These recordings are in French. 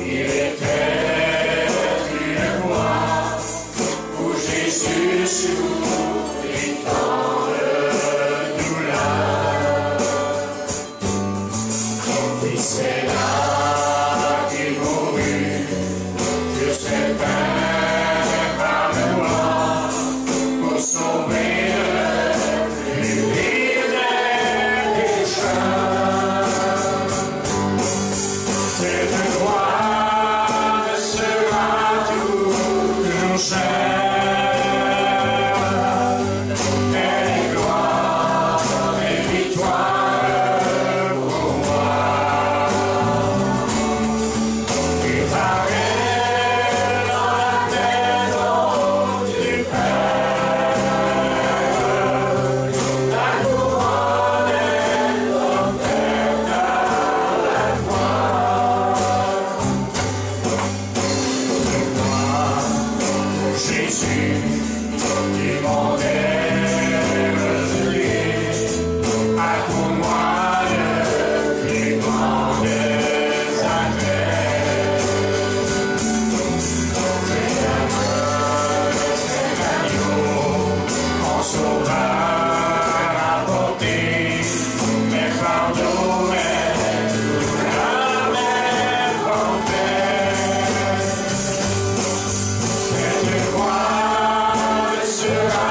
Il était une voix où Jésus souffrit tant de douleur. Et c'est là qu'il mourut sur cette infâme croix pour sauver le plus vil des pécheurs. Cette croix ne sera toujours chère. Elle est gloire et victoire pour moi. Et par elle dans la maison du Père, la couronne est offerte à la foi. Jésus, du monde est rejeté, accorde-moi le plus grand des agrès. C'est l'agneau, mon sauveur apporté, mes fardeaux, mes douleurs, mes forfaits. Cette croix ne sera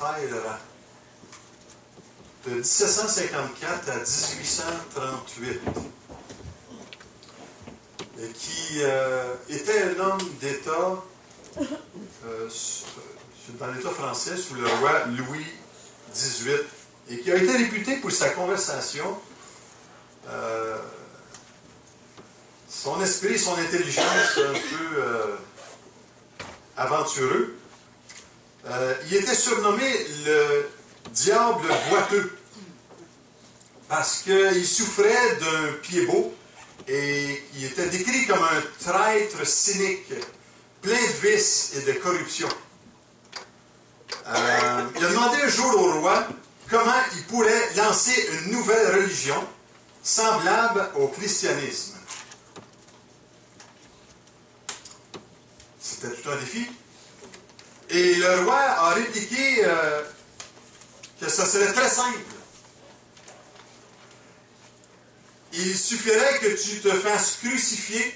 Talleyrand, de 1754 à 1838, et qui était un homme d'État dans l'État français sous le roi Louis XVIII, et qui a été réputé pour sa conversation, son esprit, son intelligence un peu aventureux. Il était surnommé le diable boiteux parce qu'il souffrait d'un pied beau et il était décrit comme un traître cynique, plein de vices et de corruption. Il a demandé un jour au roi comment il pourrait lancer une nouvelle religion semblable au christianisme. C'était tout un défi. Et le roi a répliqué que ça serait très simple. Il suffirait que tu te fasses crucifier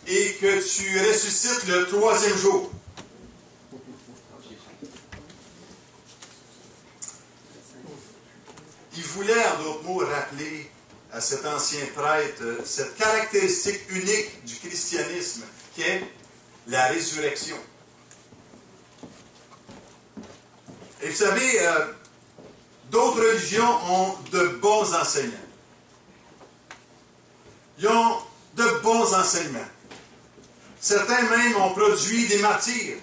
et que tu ressuscites le 3e jour. Il voulait, en d'autres mots, rappeler à cet ancien prêtre cette caractéristique unique du christianisme qui est la résurrection. Et vous savez, d'autres religions ont de bons enseignements. Ils ont de bons enseignements. Certains même ont produit des martyrs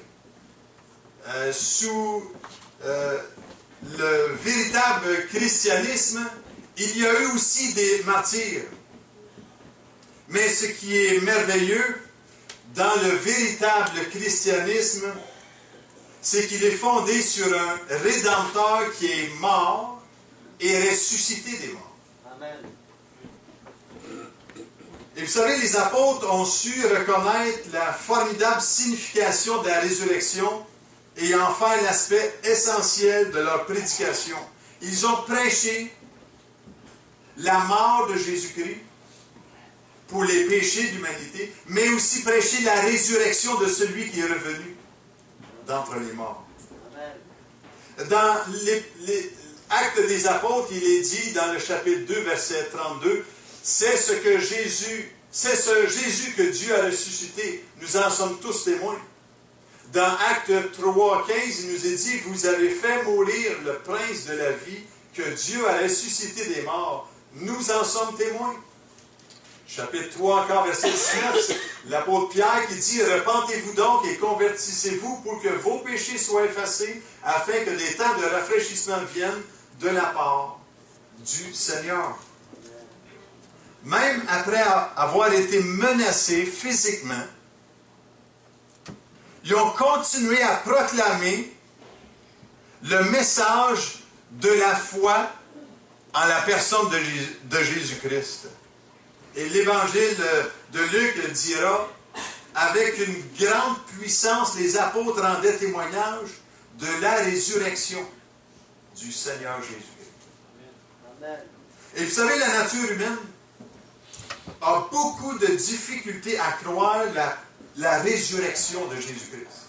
sous le véritable christianisme. Il y a eu aussi des martyrs. Mais ce qui est merveilleux dans le véritable christianisme, c'est qu'il est fondé sur un Rédempteur qui est mort et ressuscité des morts. Amen. Et vous savez, les apôtres ont su reconnaître la formidable signification de la résurrection et en faire l'aspect essentiel de leur prédication. Ils ont prêché la mort de Jésus-Christ pour les péchés de l'humanité, mais aussi prêché la résurrection de celui qui est revenu d'entre les morts. Dans les Actes des Apôtres, il est dit dans le chapitre 2, verset 32, c'est ce Jésus que Dieu a ressuscité. Nous en sommes tous témoins. Dans Actes 3, 15, il nous est dit, vous avez fait mourir le prince de la vie que Dieu a ressuscité des morts. Nous en sommes témoins. Chapitre 3, encore verset 19, l'apôtre Pierre qui dit « Repentez-vous donc et convertissez-vous pour que vos péchés soient effacés, afin que des temps de rafraîchissement viennent de la part du Seigneur. » Même après avoir été menacés physiquement, ils ont continué à proclamer le message de la foi en la personne de Jésus-Christ. Et l'Évangile de Luc dira, avec une grande puissance, les apôtres rendaient témoignage de la résurrection du Seigneur Jésus-Christ. Et vous savez, la nature humaine a beaucoup de difficultés à croire la résurrection de Jésus-Christ.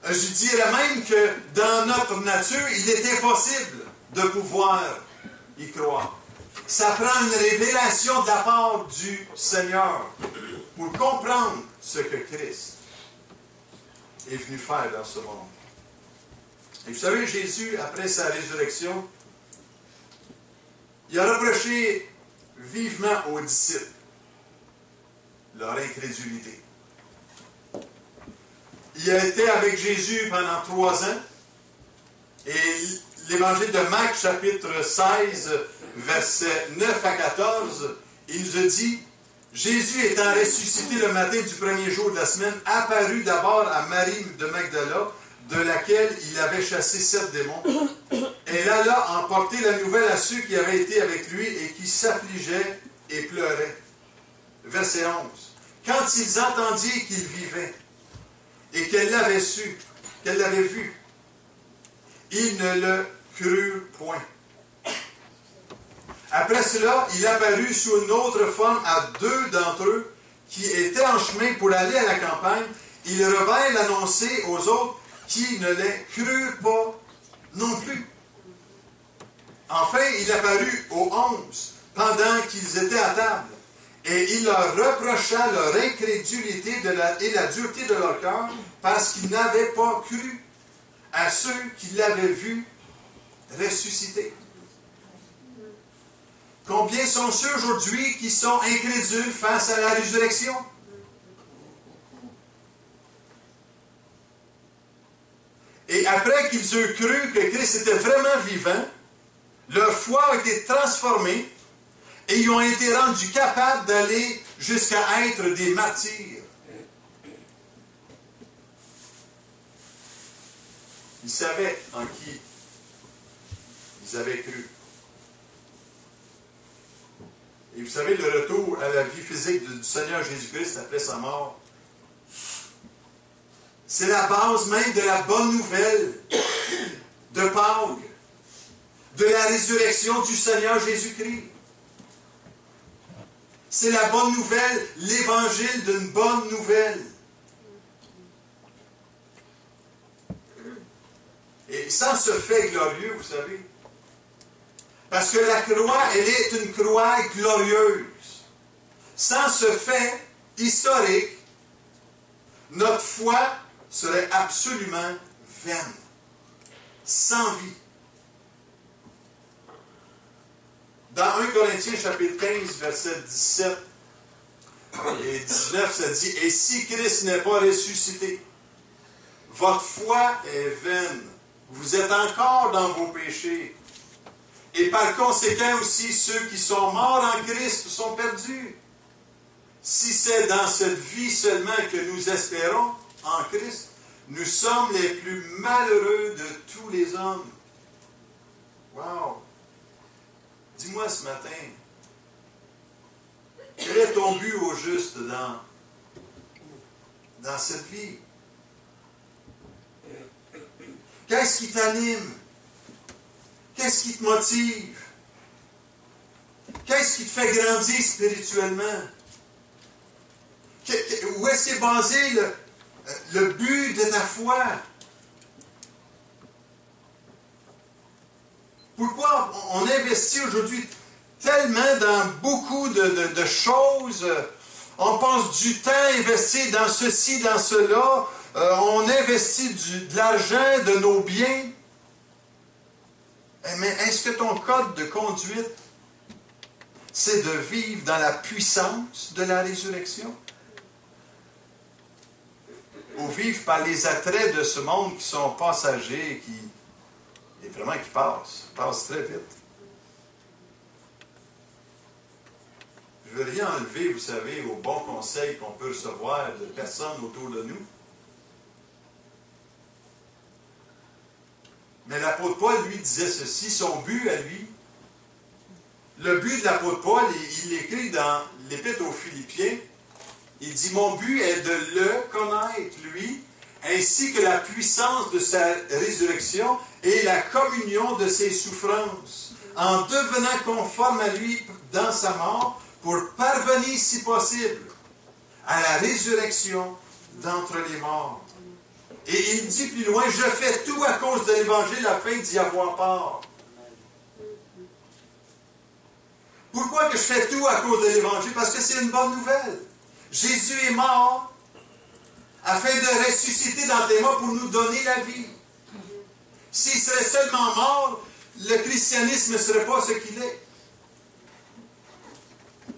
Je dirais même que dans notre nature, il est impossible de pouvoir y croire. Ça prend une révélation de la part du Seigneur pour comprendre ce que Christ est venu faire dans ce monde. Et vous savez, Jésus, après sa résurrection, il a reproché vivement aux disciples leur incrédulité. Il a été avec Jésus pendant 3 ans, et l'Évangile de Marc, chapitre 16, versets 9 à 14, il nous a dit, Jésus étant ressuscité le matin du premier jour de la semaine, apparut d'abord à Marie de Magdala, de laquelle il avait chassé 7 démons. Elle alla emporter la nouvelle à ceux qui avaient été avec lui et qui s'affligeaient et pleuraient. Verset 11. Quand ils entendirent qu'il vivait et qu'elle l'avait su, qu'elle l'avait vu, ils ne le crurent point. Après cela, il apparut sous une autre forme à 2 d'entre eux qui étaient en chemin pour aller à la campagne. Ils revinrent l'annoncer aux autres qui ne les crurent pas non plus. Enfin, il apparut aux 11 pendant qu'ils étaient à table. Et il leur reprocha leur incrédulité et la dureté de leur cœur parce qu'ils n'avaient pas cru à ceux qui l'avaient vu ressuscité. Combien sont ceux aujourd'hui qui sont incrédules face à la résurrection? Et après qu'ils eurent cru que Christ était vraiment vivant, leur foi a été transformée et ils ont été rendus capables d'aller jusqu'à être des martyrs. Ils savaient en qui ils avaient cru. Et vous savez, le retour à la vie physique du Seigneur Jésus-Christ après sa mort, c'est la base même de la bonne nouvelle de Pâques, de la résurrection du Seigneur Jésus-Christ. C'est la bonne nouvelle, l'évangile d'une bonne nouvelle. Et sans ce fait glorieux, vous savez, parce que la croix, elle est une croix glorieuse. Sans ce fait historique, notre foi serait absolument vaine, sans vie. Dans 1 Corinthiens chapitre 15, versets 17 et 19, ça dit « Et si Christ n'est pas ressuscité, votre foi est vaine. Vous êtes encore dans vos péchés. Et par conséquent aussi, ceux qui sont morts en Christ sont perdus. Si c'est dans cette vie seulement que nous espérons en Christ, nous sommes les plus malheureux de tous les hommes. » Wow! Dis-moi ce matin, quel est ton but au juste dans cette vie? Qu'est-ce qui t'anime? Qu'est-ce qui te motive? Qu'est-ce qui te fait grandir spirituellement? Où est-ce qu'est basé le but de ta foi? Pourquoi on investit aujourd'hui tellement dans beaucoup de choses? On passe du temps investi dans ceci, dans cela. On investit de l'argent, de nos biens. Mais est-ce que ton code de conduite, c'est de vivre dans la puissance de la résurrection? Ou vivre par les attraits de ce monde qui sont passagers, et vraiment qui passent très vite? Je ne veux rien enlever, vous savez, aux bons conseils qu'on peut recevoir de personnes autour de nous. Mais l'apôtre Paul, lui, disait ceci, son but à lui, le but de l'apôtre Paul, il l'écrit dans l'Épître aux Philippiens, il dit, mon but est de le connaître, lui, ainsi que la puissance de sa résurrection et la communion de ses souffrances, en devenant conforme à lui dans sa mort, pour parvenir, si possible, à la résurrection d'entre les morts. Et il dit plus loin, je fais tout à cause de l'Évangile afin d'y avoir part. Pourquoi que je fais tout à cause de l'Évangile? Parce que c'est une bonne nouvelle. Jésus est mort afin de ressusciter dans tes morts pour nous donner la vie. S'il serait seulement mort, le christianisme ne serait pas ce qu'il est.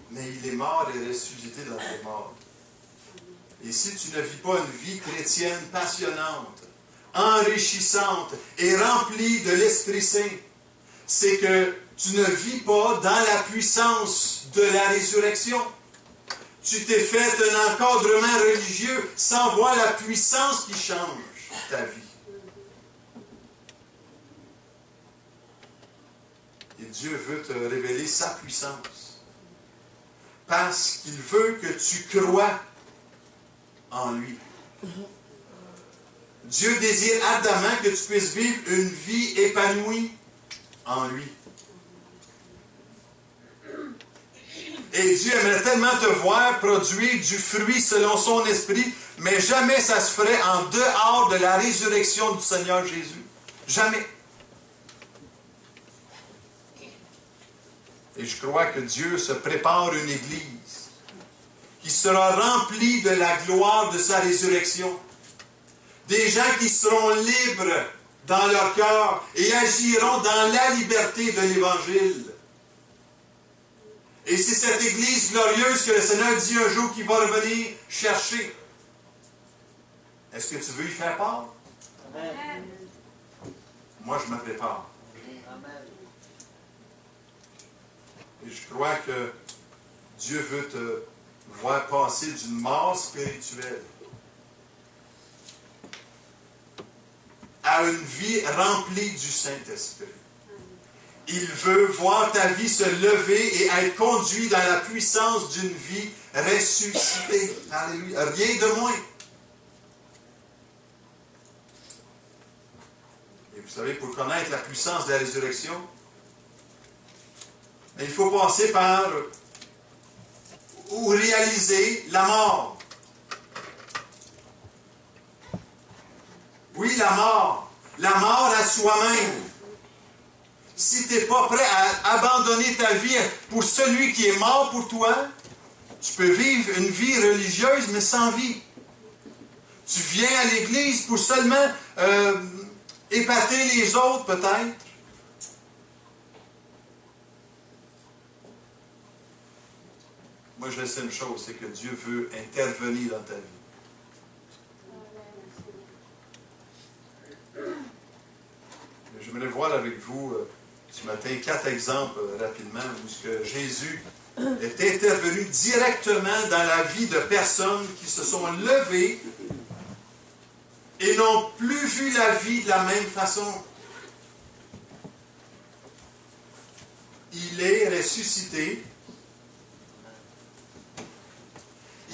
Mais il est mort et ressuscité dans tes morts. Et si tu ne vis pas une vie chrétienne passionnante, enrichissante et remplie de l'Esprit Saint, c'est que tu ne vis pas dans la puissance de la résurrection. Tu t'es fait un encadrement religieux sans voir la puissance qui change ta vie. Et Dieu veut te révéler sa puissance. Parce qu'il veut que tu crois en lui. Dieu désire ardemment que tu puisses vivre une vie épanouie en lui. Et Dieu aimerait tellement te voir produire du fruit selon son esprit, mais jamais ça se ferait en dehors de la résurrection du Seigneur Jésus. Jamais. Et je crois que Dieu se prépare une Église qui sera remplie de la gloire de sa résurrection. Des gens qui seront libres dans leur cœur et agiront dans la liberté de l'Évangile. Et c'est cette Église glorieuse que le Seigneur dit un jour qu'il va revenir chercher. Est-ce que tu veux y faire part? Amen. Moi, je me prépare. Et je crois que Dieu veut te voir passer d'une mort spirituelle à une vie remplie du Saint-Esprit. Il veut voir ta vie se lever et être conduit dans la puissance d'une vie ressuscitée. Alléluia. Rien de moins. Et vous savez, pour connaître la puissance de la résurrection, il faut passer par ou réaliser la mort. Oui, la mort. La mort à soi-même. Si tu n'es pas prêt à abandonner ta vie pour celui qui est mort pour toi, tu peux vivre une vie religieuse, mais sans vie. Tu viens à l'église pour seulement épater les autres, peut-être. Moi, je sais une chose, c'est que Dieu veut intervenir dans ta vie. J'aimerais voir avec vous ce matin 4 exemples rapidement où ce que Jésus est intervenu directement dans la vie de personnes qui se sont levées et n'ont plus vu la vie de la même façon. Il est ressuscité.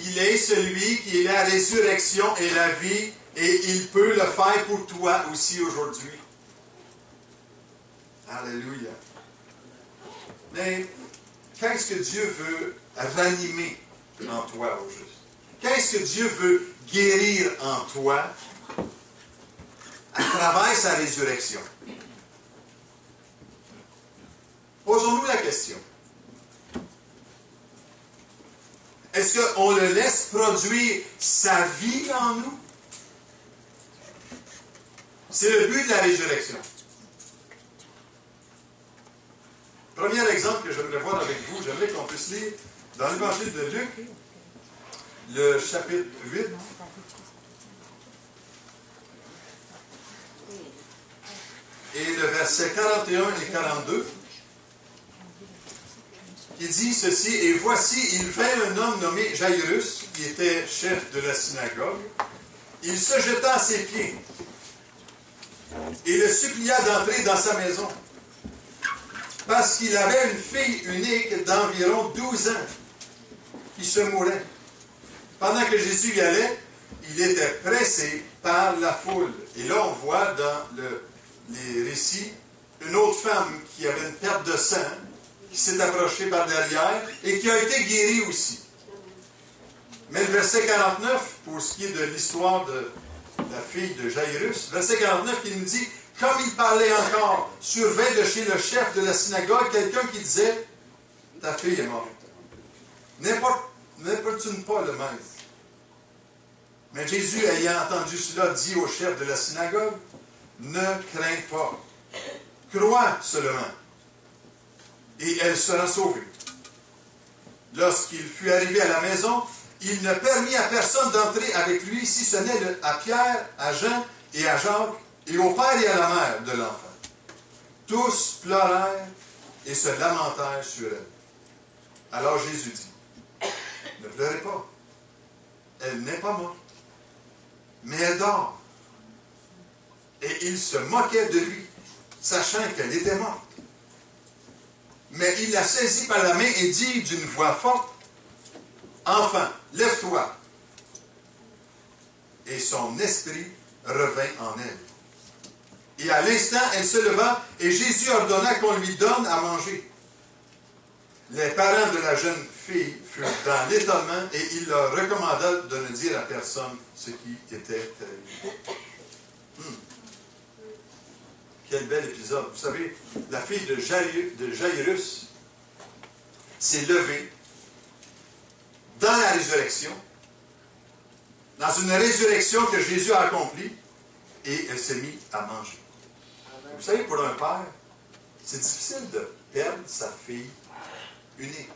Il est celui qui est la résurrection et la vie, et il peut le faire pour toi aussi aujourd'hui. Alléluia. Mais qu'est-ce que Dieu veut ranimer en toi au juste? Qu'est-ce que Dieu veut guérir en toi à travers sa résurrection? Posons-nous la question. Est-ce qu'on le laisse produire sa vie en nous? C'est le but de la résurrection. Premier exemple que j'aimerais voir avec vous, j'aimerais qu'on puisse lire dans l'Évangile de Luc, le chapitre 8. Et le verset 41 et 42. Il dit ceci, et voici, il vint un homme nommé Jairus, qui était chef de la synagogue. Il se jeta à ses pieds et le supplia d'entrer dans sa maison, parce qu'il avait une fille unique d'environ 12 ans, qui se mourait. Pendant que Jésus y allait, il était pressé par la foule. Et là, on voit dans les récits une autre femme qui avait une perte de sang, qui s'est approchée par derrière et qui a été guérie aussi. Mais le verset 49, pour ce qui est de l'histoire de la fille de Jairus, verset 49, il nous dit, comme il parlait encore, survint de chez le chef de la synagogue quelqu'un qui disait, ta fille est morte. N'importune pas le maître. Mais Jésus, ayant entendu cela, dit au chef de la synagogue, ne crains pas, crois seulement, et elle sera sauvée. Lorsqu'il fut arrivé à la maison, il ne permit à personne d'entrer avec lui, si ce n'est à Pierre, à Jean et à Jacques, et au père et à la mère de l'enfant. Tous pleurèrent et se lamentèrent sur elle. Alors Jésus dit, ne pleurez pas, elle n'est pas morte, mais elle dort. Et il se moquait de lui, sachant qu'elle était morte. Mais il la saisit par la main et dit d'une voix forte, enfant, lève-toi. Et son esprit revint en elle. Et à l'instant, elle se leva et Jésus ordonna qu'on lui donne à manger. Les parents de la jeune filles furent dans l'étonnement et il leur recommanda de ne dire à personne ce qui était arrivé. Quel bel épisode. Vous savez, la fille de Jairus s'est levée dans la résurrection, dans une résurrection que Jésus a accomplie, et elle s'est mise à manger. Amen. Vous savez, pour un père, c'est difficile de perdre sa fille unique.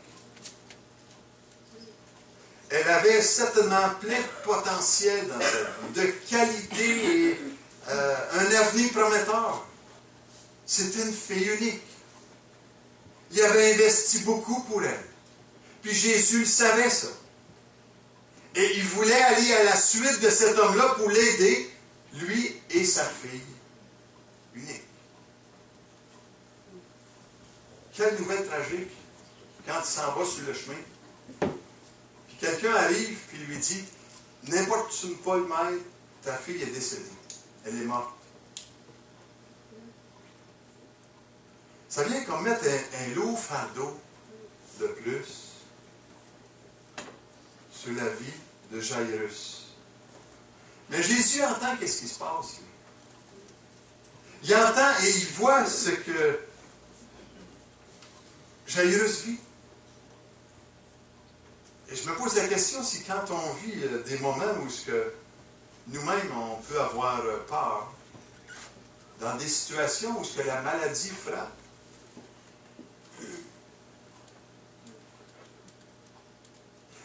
Elle avait certainement plein de potentiel dans sa vie, de qualité et un avenir prometteur. C'était une fille unique. Il avait investi beaucoup pour elle. Puis Jésus le savait ça. Et il voulait aller à la suite de cet homme-là pour l'aider, lui et sa fille unique. Quelle nouvelle tragique quand il s'en va sur le chemin. Puis quelqu'un arrive et lui dit, n'importe une pas le maître, ta fille est décédée. Elle est morte. Ça vient comme mettre un lourd fardeau de plus sur la vie de Jairus. Mais Jésus entend qu'est-ce qui se passe. Il entend et il voit ce que Jairus vit. Et je me pose la question si quand on vit des moments où nous-mêmes on peut avoir peur, dans des situations où la maladie frappe,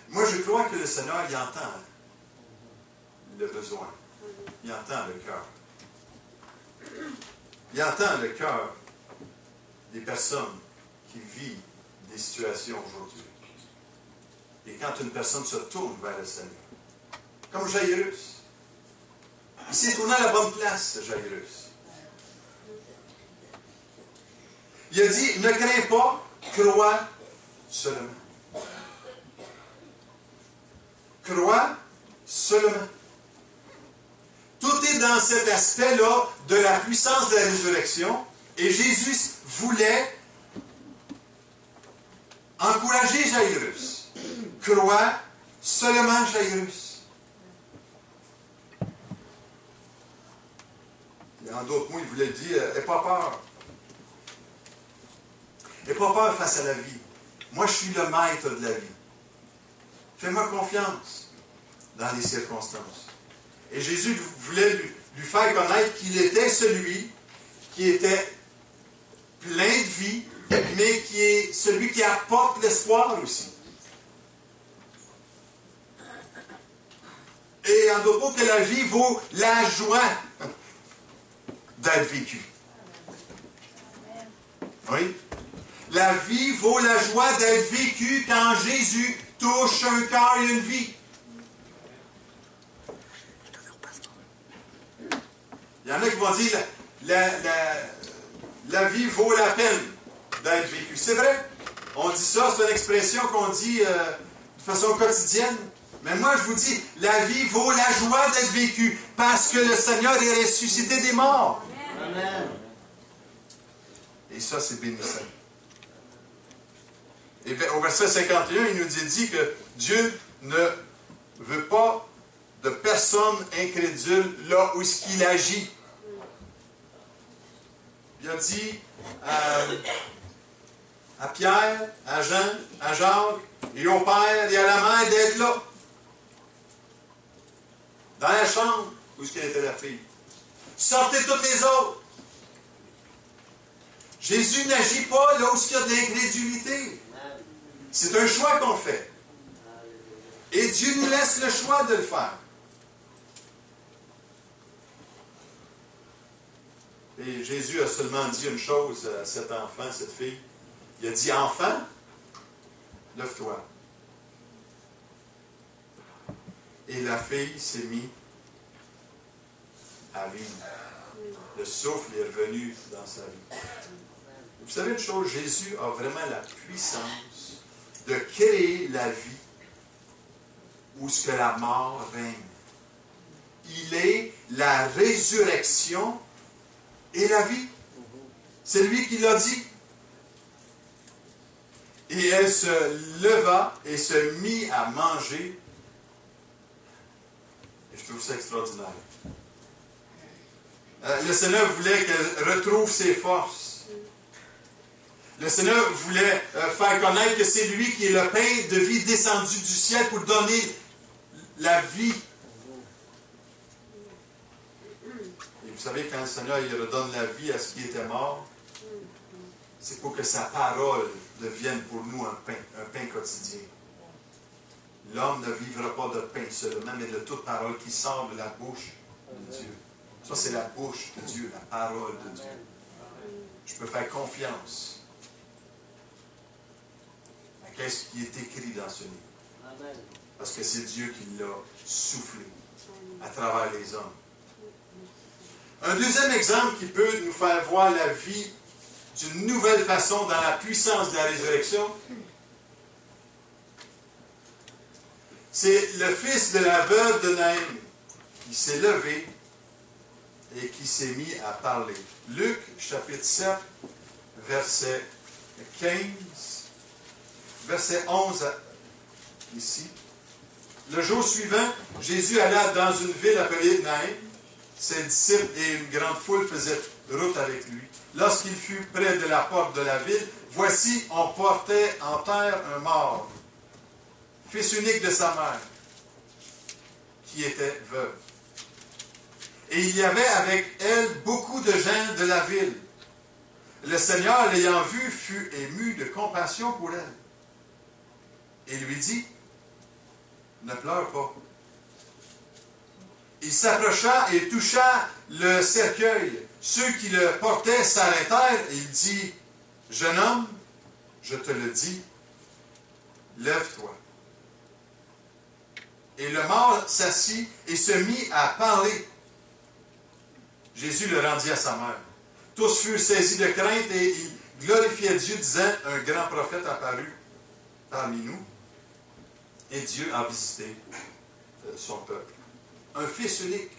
moi, je crois que le Seigneur, il entend le besoin. Il entend le cœur. Il entend le cœur des personnes qui vivent des situations aujourd'hui. Et quand une personne se tourne vers le Seigneur, comme Jairus, il s'est tourné à la bonne place, Jairus. Il a dit, ne crains pas, crois seulement. Crois seulement. Tout est dans cet aspect-là de la puissance de la résurrection. Et Jésus voulait encourager Jairus. Crois seulement, Jairus. Et en d'autres mots, il voulait dire, n'aie pas peur. N'aie pas peur face à la vie. Moi, je suis le maître de la vie. Fais-moi confiance dans les circonstances. Et Jésus voulait lui faire connaître qu'il était celui qui était plein de vie, mais qui est celui qui apporte l'espoir aussi. Et en d'autres mots, que la vie vaut la joie d'être vécue. Oui? La vie vaut la joie d'être vécue quand Jésus touche un cœur et une vie. Il y en a qui vont dire la vie vaut la peine d'être vécue. C'est vrai. On dit ça, c'est une expression qu'on dit de façon quotidienne. Mais moi, je vous dis, la vie vaut la joie d'être vécue parce que le Seigneur est ressuscité des morts. Amen. Et ça, c'est bénissant. Et au verset 51, il nous dit que Dieu ne veut pas de personne incrédule là où est-ce qu'il agit. Il a dit à Pierre, à Jean, à Jacques et au Père et à la Mère d'être là. Dans la chambre où est-ce qu'elle était la fille. Sortez toutes les autres. Jésus n'agit pas là où il y a de l'incrédulité. C'est un choix qu'on fait. Et Dieu nous laisse le choix de le faire. Et Jésus a seulement dit une chose à cet enfant, cette fille. Il a dit, enfant, lève-toi. Et la fille s'est mise à vivre. Le souffle est revenu dans sa vie. Vous savez une chose, Jésus a vraiment la puissance de créer la vie où ce que la mort règne. Il est la résurrection et la vie. C'est lui qui l'a dit. Et elle se leva et se mit à manger. Et je trouve ça extraordinaire. Le Seigneur voulait qu'elle retrouve ses forces. Le Seigneur voulait faire connaître que c'est lui qui est le pain de vie descendu du ciel pour donner la vie. Et vous savez, quand le Seigneur il redonne la vie à ce qui était mort, c'est pour que sa parole devienne pour nous un pain quotidien. L'homme ne vivra pas de pain seulement, mais de toute parole qui sort de la bouche de Dieu. Ça, c'est la bouche de Dieu, la parole de Dieu. Je peux faire confiance à ce qui est écrit dans ce livre. Parce que c'est Dieu qui l'a soufflé à travers les hommes. Un deuxième exemple qui peut nous faire voir la vie d'une nouvelle façon dans la puissance de la résurrection, c'est le fils de la veuve de Naïm qui s'est levé et qui s'est mis à parler. Luc, chapitre 7, verset 15, verset 11, ici. Le jour suivant, Jésus alla dans une ville appelée Naïm. Ses disciples et une grande foule faisaient route avec lui. Lorsqu'il fut près de la porte de la ville, voici, on portait en terre un mort, fils unique de sa mère, qui était veuve. Et il y avait avec elle beaucoup de gens de la ville. Le Seigneur, l'ayant vue, fut ému de compassion pour elle. Et lui dit, ne pleure pas. Il s'approcha et toucha le cercueil. Ceux qui le portaient s'arrêtèrent et il dit, jeune homme, je te le dis, lève-toi. Et le mort s'assit et se mit à parler. Jésus le rendit à sa mère. Tous furent saisis de crainte et ils glorifiaient Dieu, disant, un grand prophète apparut parmi nous et Dieu a visité son peuple. Un fils unique.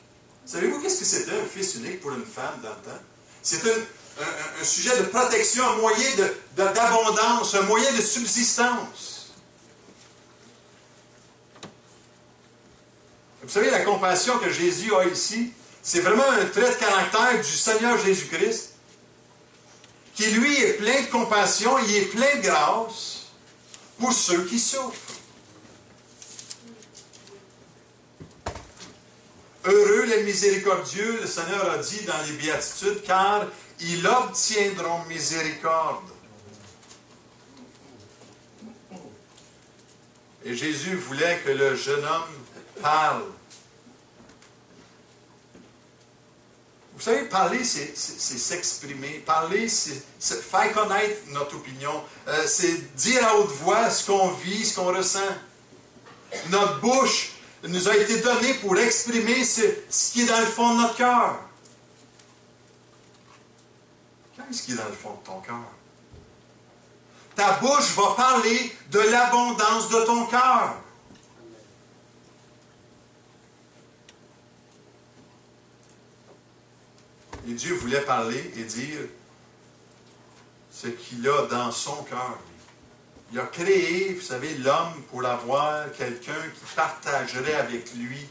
Savez-vous qu'est-ce que c'était un fils unique pour une femme dans le temps? C'est un sujet de protection, un moyen d'abondance, un moyen de subsistance. Vous savez, la compassion que Jésus a ici, c'est vraiment un trait de caractère du Seigneur Jésus-Christ, qui lui est plein de compassion, il est plein de grâce pour ceux qui souffrent. Heureux les miséricordieux, le Seigneur a dit dans les béatitudes, car ils obtiendront miséricorde. Et Jésus voulait que le jeune homme parle. Vous savez, parler, c'est s'exprimer. Parler, c'est faire connaître notre opinion. C'est dire à haute voix ce qu'on vit, ce qu'on ressent. Notre bouche nous a été donnée pour exprimer ce qui est dans le fond de notre cœur. Qu'est-ce qui est dans le fond de ton cœur? Ta bouche va parler de l'abondance de ton cœur. Et Dieu voulait parler et dire ce qu'il a dans son cœur. Il a créé, vous savez, l'homme pour avoir quelqu'un qui partagerait avec lui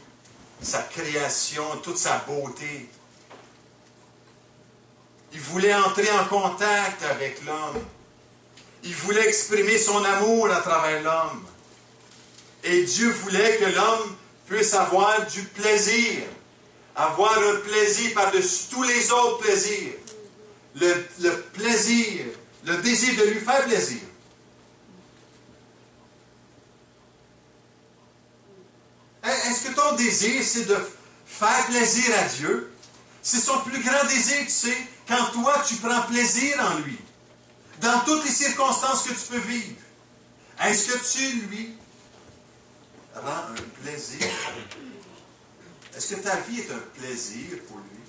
sa création, toute sa beauté. Il voulait entrer en contact avec l'homme. Il voulait exprimer son amour à travers l'homme. Et Dieu voulait que l'homme puisse avoir du plaisir. Avoir un plaisir par-dessus tous les autres plaisirs. Le plaisir, le désir de lui faire plaisir. Est-ce que ton désir, c'est de faire plaisir à Dieu? C'est son plus grand désir, tu sais, quand toi, tu prends plaisir en lui. Dans toutes les circonstances que tu peux vivre. Est-ce que tu, lui, rends un plaisir? Est-ce que ta vie est un plaisir pour lui?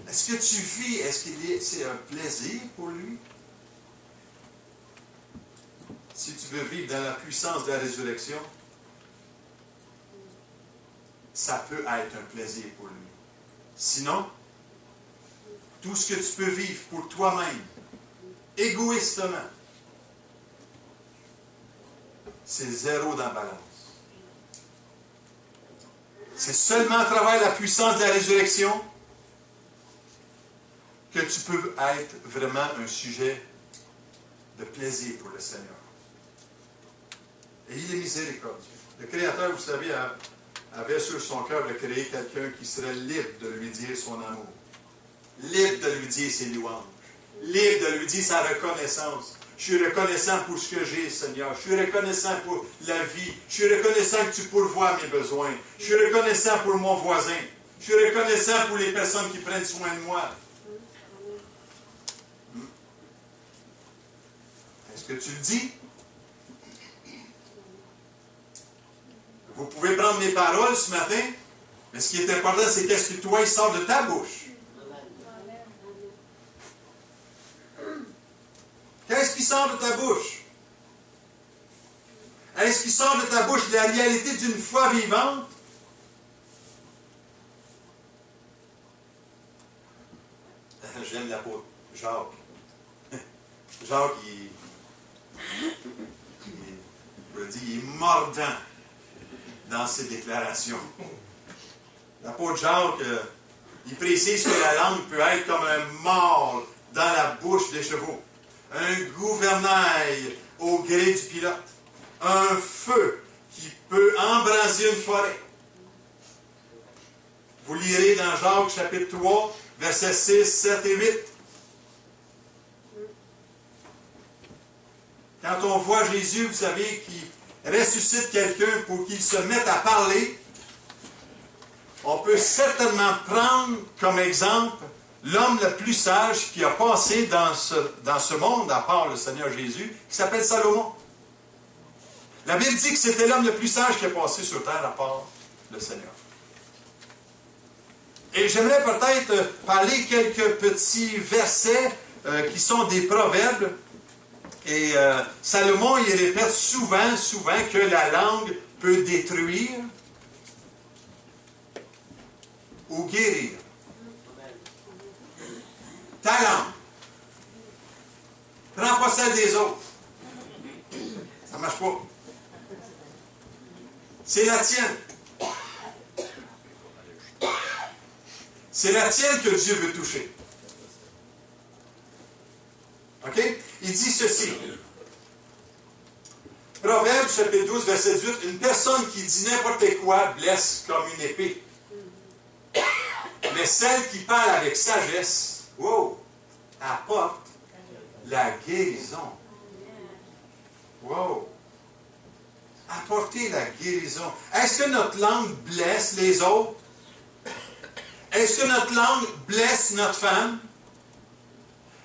Est-ce que tu vis, est-ce que c'est un plaisir pour lui? Si tu veux vivre dans la puissance de la résurrection, ça peut être un plaisir pour lui. Sinon, tout ce que tu peux vivre pour toi-même, égoïstement, c'est zéro dans la balance. C'est seulement à travers la puissance de la résurrection que tu peux être vraiment un sujet de plaisir pour le Seigneur. Et il est miséricordieux. Le Créateur, vous savez, avait sur son cœur de créer quelqu'un qui serait libre de lui dire son amour, libre de lui dire ses louanges, libre de lui dire sa reconnaissance. Je suis reconnaissant pour ce que j'ai, Seigneur. Je suis reconnaissant pour la vie. Je suis reconnaissant que tu pourvois mes besoins. Je suis reconnaissant pour mon voisin. Je suis reconnaissant pour les personnes qui prennent soin de moi. Est-ce que tu le dis? Vous pouvez prendre mes paroles ce matin, mais ce qui est important, c'est qu'est-ce que toi, il sort de ta bouche. Qu'est-ce qui sort de ta bouche? Est-ce qu'il sort de ta bouche la réalité d'une foi vivante? J'aime l'apôtre Jacques. Jacques, il est mordant dans ses déclarations. L'apôtre Jacques, il précise que la langue peut être comme un mâle dans la bouche des chevaux, un gouvernail au gré du pilote, un feu qui peut embraser une forêt. Vous lirez dans Jacques chapitre 3, versets 6, 7 et 8. Quand on voit Jésus, vous savez, qui ressuscite quelqu'un pour qu'il se mette à parler, on peut certainement prendre comme exemple l'homme le plus sage qui a passé dans ce monde, à part le Seigneur Jésus, qui s'appelle Salomon. La Bible dit que c'était l'homme le plus sage qui a passé sur terre, à part le Seigneur. Et j'aimerais peut-être parler quelques petits versets qui sont des proverbes. Et Salomon, il répète souvent que la langue peut détruire ou guérir. Ta langue. Prends pas celle des autres. Ça ne marche pas. C'est la tienne. C'est la tienne que Dieu veut toucher. OK? Il dit ceci. Proverbe, chapitre 12, verset 18. Une personne qui dit n'importe quoi blesse comme une épée. Mais celle qui parle avec sagesse, wow, apporte la guérison. Wow. Apporter la guérison. Est-ce que notre langue blesse les autres? Est-ce que notre langue blesse notre femme?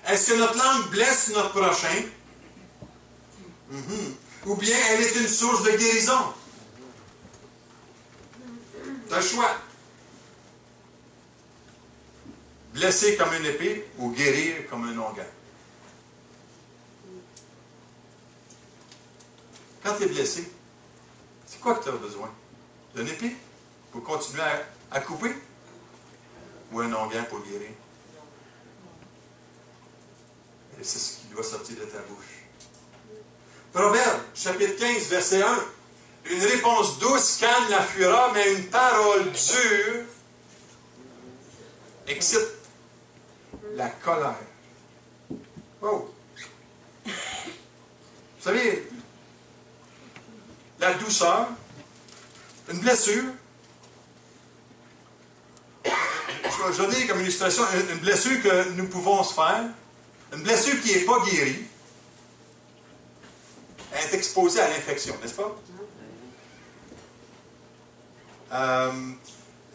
Est-ce que notre langue blesse notre prochain? Ou bien elle est une source de guérison? Tu as le choix. Blesser comme une épée ou guérir comme un onguent. Quand tu es blessé, c'est quoi que tu as besoin? D'une épée pour continuer à couper? Ou un onguent pour guérir? Et c'est ce qui doit sortir de ta bouche. Proverbe, chapitre 15, verset 1. Une réponse douce calme la fureur, mais une parole dure excite la colère. Oh! Vous savez, la douceur, une blessure, je vais dire comme illustration, une blessure que nous pouvons se faire, une blessure qui n'est pas guérie, est exposée à l'infection, n'est-ce pas?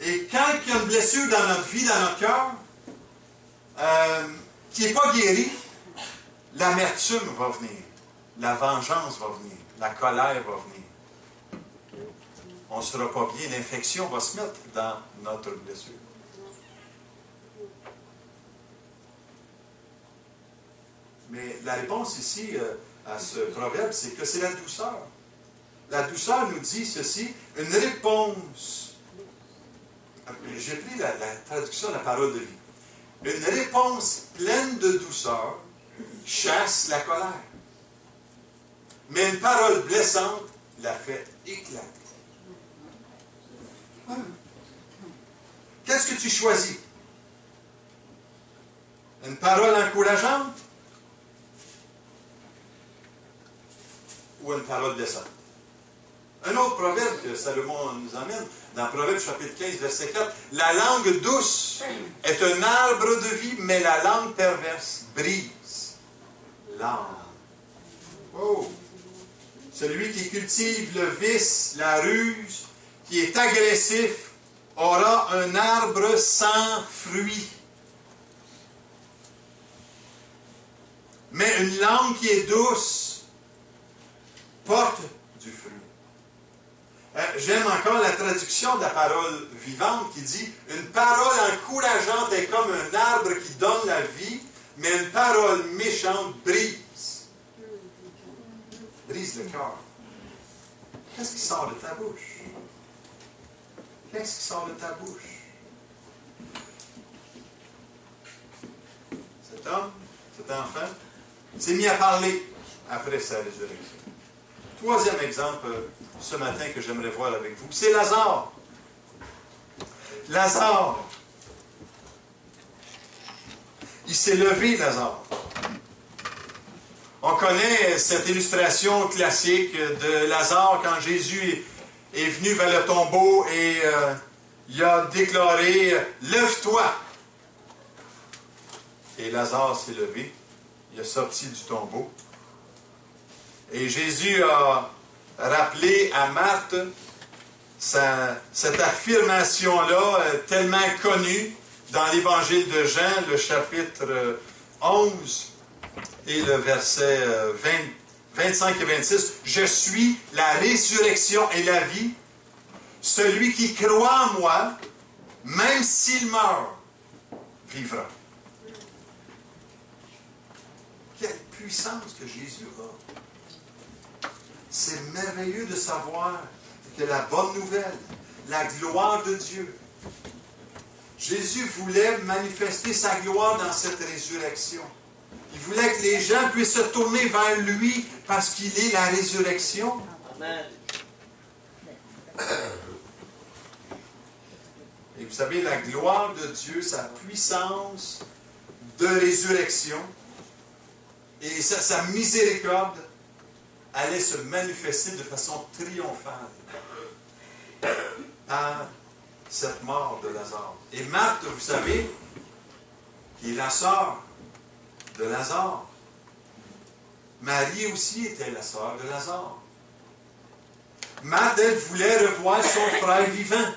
Et quand il y a une blessure dans notre vie, dans notre cœur, qui n'est pas guérie, l'amertume va venir, la vengeance va venir, la colère va venir. On ne sera pas bien, l'infection va se mettre dans notre blessure. Mais la réponse ici à ce proverbe, c'est que c'est la douceur. La douceur nous dit ceci, une réponse. J'ai pris la traduction de la parole de vie. Une réponse pleine de douceur chasse la colère. Mais une parole blessante la fait éclater. Qu'est-ce que tu choisis? Une parole encourageante ou une parole blessante? Un autre proverbe que Salomon nous amène, dans Proverbe chapitre 15, verset 4, « La langue douce est un arbre de vie, mais la langue perverse brise l'âme. » Oh! Celui qui cultive le vice, la ruse, qui est agressif, aura un arbre sans fruit. Mais une langue qui est douce porte du fruit. J'aime encore la traduction de la parole vivante qui dit « Une parole encourageante est comme un arbre qui donne la vie, mais une parole méchante brise. » Brise le cœur. Qu'est-ce qui sort de ta bouche? Qu'est-ce qui sort de ta bouche? Cet homme, cet enfant, s'est mis à parler après sa résurrection. Troisième exemple ce matin que j'aimerais voir avec vous, c'est Lazare. Lazare. Il s'est levé, Lazare. On connaît cette illustration classique de Lazare quand Jésus est venu vers le tombeau et il a déclaré « Lève-toi ». Et Lazare s'est levé. Il est sorti du tombeau. Et Jésus a rappelé à Marthe cette affirmation-là, tellement connue dans l'Évangile de Jean, le chapitre 11 et le verset 25 et 26. « Je suis la résurrection et la vie. Celui qui croit en moi, même s'il meurt, vivra. » Quelle puissance que Jésus a! C'est merveilleux de savoir que la bonne nouvelle, la gloire de Dieu, Jésus voulait manifester sa gloire dans cette résurrection. Il voulait que les gens puissent se tourner vers lui parce qu'il est la résurrection. Amen. Et vous savez, la gloire de Dieu, sa puissance de résurrection et sa miséricorde allait se manifester de façon triomphale par cette mort de Lazare. Et Marthe, vous savez, qui est la sœur de Lazare. Marie aussi était la sœur de Lazare. Marthe, elle voulait revoir son frère vivant.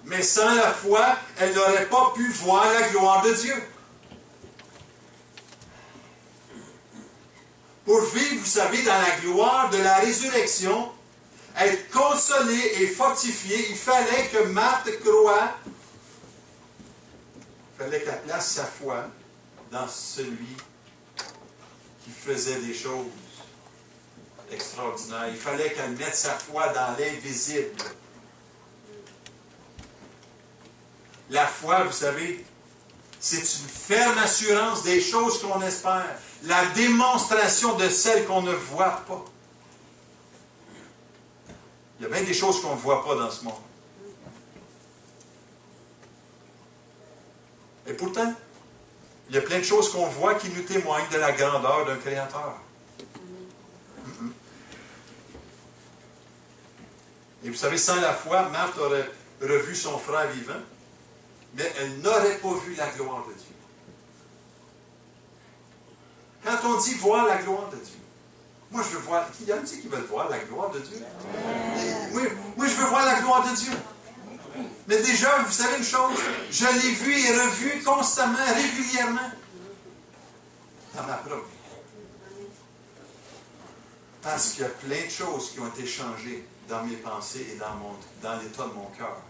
Mais sans la foi, elle n'aurait pas pu voir la gloire de Dieu. Pour vivre, vous savez, dans la gloire de la résurrection, être consolé et fortifié, il fallait que Marthe croie. Il fallait qu'elle place sa foi dans celui qui faisait des choses extraordinaires. Il fallait qu'elle mette sa foi dans l'invisible. La foi, vous savez, c'est une ferme assurance des choses qu'on espère. La démonstration de celles qu'on ne voit pas. Il y a bien des choses qu'on ne voit pas dans ce monde. Et pourtant, il y a plein de choses qu'on voit qui nous témoignent de la grandeur d'un Créateur. Et vous savez, sans la foi, Marthe aurait revu son frère vivant, mais elle n'aurait pas vu la gloire de Dieu. Quand on dit voir la gloire de Dieu, moi je veux voir, il y a qui veulent voir la gloire de Dieu? Moi je veux voir la gloire de Dieu. Mais déjà, vous savez une chose, je l'ai vu et revu constamment, régulièrement, dans ma propre vie. Parce qu'il y a plein de choses qui ont été changées dans mes pensées et dans l'état de mon cœur,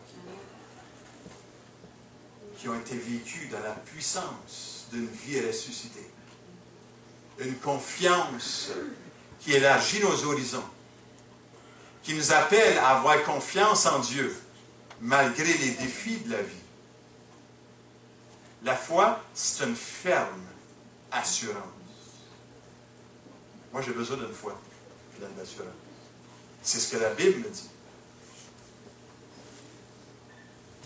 qui ont été vécues dans la puissance d'une vie ressuscitée. Une confiance qui élargit nos horizons, qui nous appelle à avoir confiance en Dieu, malgré les défis de la vie. La foi, c'est une ferme assurance. Moi, j'ai besoin d'une foi pleine d'assurance. C'est ce que la Bible me dit.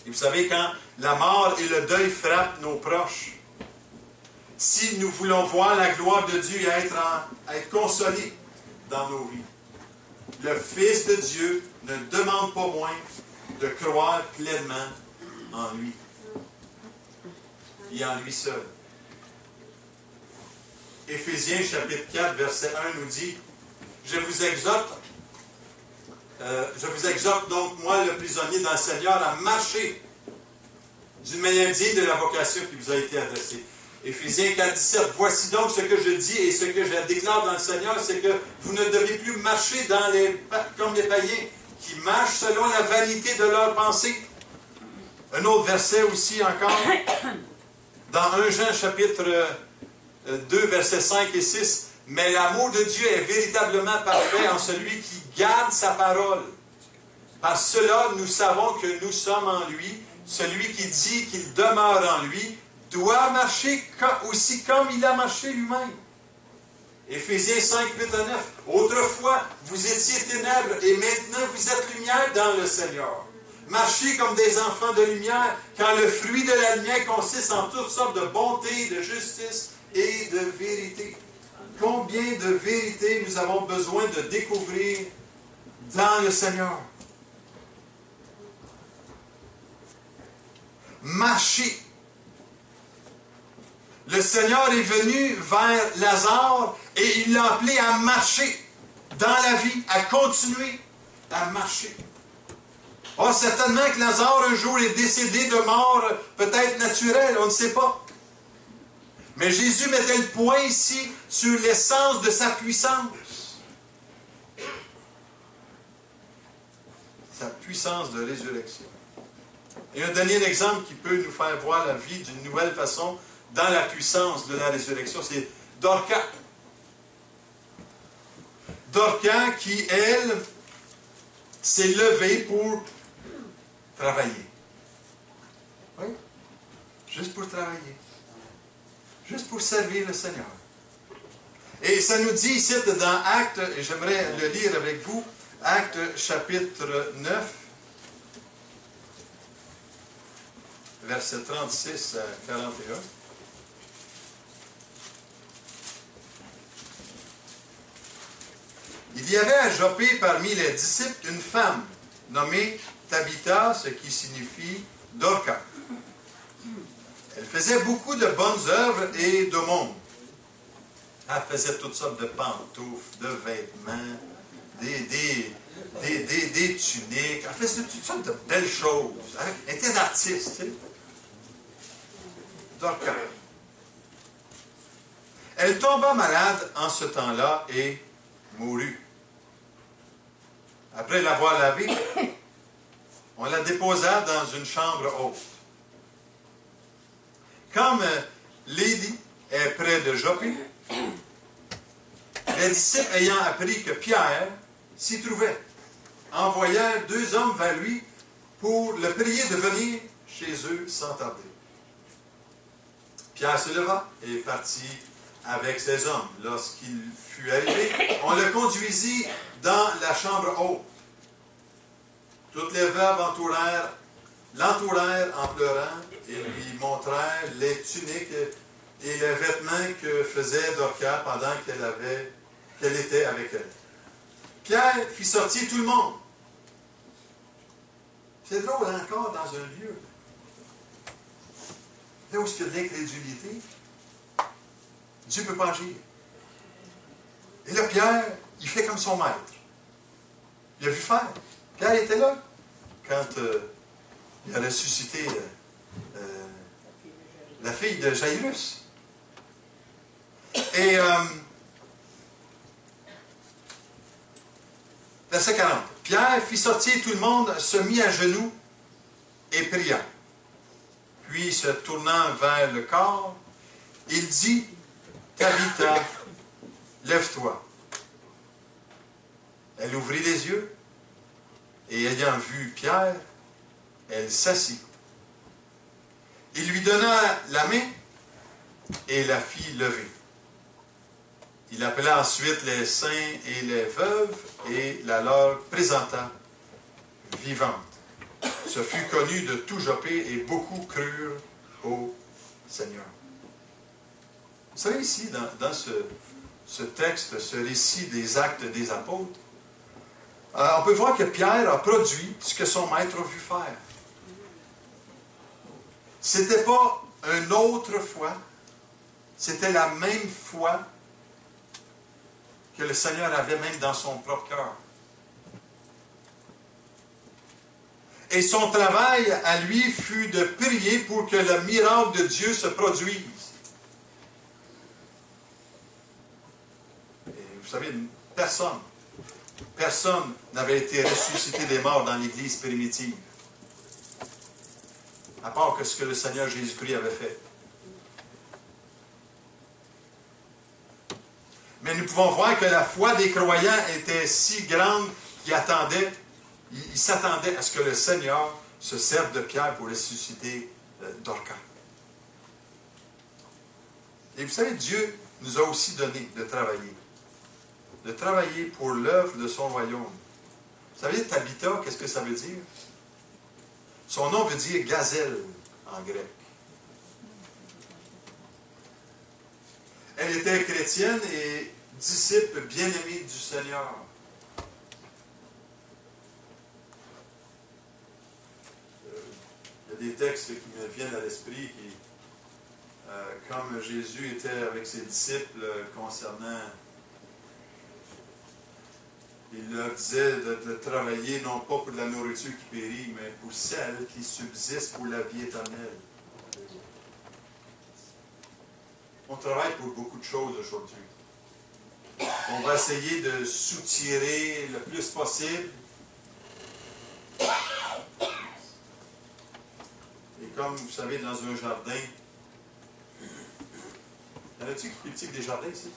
Et vous savez, quand la mort et le deuil frappent nos proches, si nous voulons voir la gloire de Dieu et être consolés dans nos vies, le Fils de Dieu ne demande pas moins de croire pleinement en lui et en lui seul. Éphésiens chapitre 4, verset 1 nous dit, je vous exhorte donc, moi, le prisonnier dans le Seigneur, à marcher d'une manière digne de la vocation qui vous a été adressée. Éphésiens 4, 17, voici donc ce que je dis et ce que je déclare dans le Seigneur, c'est que vous ne devez plus marcher comme les païens qui marchent selon la vanité de leurs pensées. Un autre verset aussi encore, dans 1 Jean chapitre 2, versets 5 et 6, mais l'amour de Dieu est véritablement parfait en celui qui garde sa parole. Par cela, nous savons que nous sommes en lui. Celui qui dit qu'il demeure en lui doit marcher aussi comme il a marché lui-même. Éphésiens 5, 8 à 9. Autrefois, vous étiez ténèbres et maintenant vous êtes lumière dans le Seigneur. Marchez comme des enfants de lumière, car le fruit de la lumière consiste en toutes sortes de bonté, de justice et de vérité. Combien de vérité nous avons besoin de découvrir dans le Seigneur? Marchez. Le Seigneur est venu vers Lazare et il l'a appelé à marcher dans la vie, à continuer à marcher. Oh, certainement que Lazare un jour est décédé de mort peut-être naturelle, on ne sait pas. Mais Jésus mettait le point ici sur l'essence de sa puissance. Sa puissance de résurrection. Et un dernier exemple qui peut nous faire voir la vie d'une nouvelle façon dans la puissance de la résurrection, c'est Dorcas. Dorcas qui, elle, s'est levée pour travailler. Oui, juste pour travailler. Juste pour servir le Seigneur. Et ça nous dit ici dans Actes, et j'aimerais le lire avec vous, Actes chapitre 9, versets 36 à 41. Il y avait à Joppé parmi les disciples une femme nommée Tabitha, ce qui signifie Dorcas. Elle faisait beaucoup de bonnes œuvres et d'aumônes. Elle faisait toutes sortes de pantoufles, de vêtements, des tuniques. Elle faisait toutes sortes de belles choses. Elle était une artiste, tu sais. Dorcas. Elle tomba malade en ce temps-là et mourut. Après l'avoir lavée, on la déposa dans une chambre haute. Comme Lydie est près de Joppé, les disciples ayant appris que Pierre s'y trouvait, envoyèrent 2 hommes vers lui pour le prier de venir chez eux sans tarder. Pierre se leva et partit avec ces hommes. Lorsqu'il fut arrivé, on le conduisit dans la chambre haute. Toutes les veuves l'entourèrent en pleurant et lui montrèrent les tuniques et les vêtements que faisait Dorcas pendant qu'elle était avec elle. Pierre fit sortir tout le monde. C'est drôle, encore dans un lieu là où il y a de l'incrédulité, Dieu ne peut pas agir. Et là, Pierre, il fait comme son maître. Il a vu faire. Pierre était là quand il a ressuscité la fille de Jairus. Et verset 40. Pierre fit sortir tout le monde, se mit à genoux et pria. Puis, se tournant vers le corps, il dit, Tabitha, lève-toi. Elle ouvrit les yeux, et ayant vu Pierre, elle s'assit. Il lui donna la main, et la fit lever. Il appela ensuite les saints et les veuves et la leur présenta vivante. Ce fut connu de tout Joppé et beaucoup crurent au Seigneur. Vous savez, ici, dans ce texte, ce récit des actes des apôtres, on peut voir que Pierre a produit ce que son maître a vu faire. C'était pas une autre foi, c'était la même foi que le Seigneur avait même dans son propre cœur. Et son travail à lui fut de prier pour que le miracle de Dieu se produise. Et vous savez, personne n'avait été ressuscité des morts dans l'Église primitive, à part que ce que le Seigneur Jésus-Christ avait fait. Mais nous pouvons voir que la foi des croyants était si grande qu'ils attendaient, ils s'attendaient à ce que le Seigneur se serve de Pierre pour ressusciter Dorcas. Et vous savez, Dieu nous a aussi donné de travailler pour l'œuvre de son royaume. Vous savez, Tabitha, qu'est-ce que ça veut dire? Son nom veut dire gazelle en grec. Elle était chrétienne et disciple bien-aimée du Seigneur. Il y a des textes qui me viennent à l'esprit qui, comme Jésus était avec ses disciples concernant, il leur disait de travailler non pas pour la nourriture qui périt, mais pour celle qui subsiste pour la vie éternelle. On travaille pour beaucoup de choses aujourd'hui. On va essayer de soutirer le plus possible. Et comme vous savez, dans un jardin, y en a-t-il qui cultivent des jardins ici?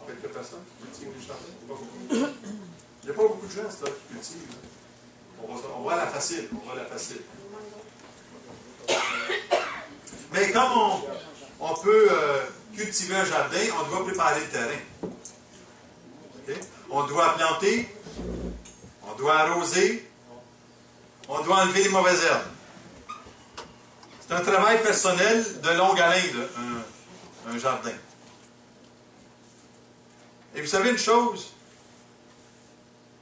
Quelques personnes qui cultivent des jardins? Pas beaucoup. Il n'y a pas beaucoup de gens qui cultivent. On va à la facile. Mais comme on peut cultiver un jardin, on doit préparer le terrain. Okay? On doit planter, on doit arroser, on doit enlever les mauvaises herbes. C'est un travail personnel de longue haleine, un jardin. Et vous savez une chose,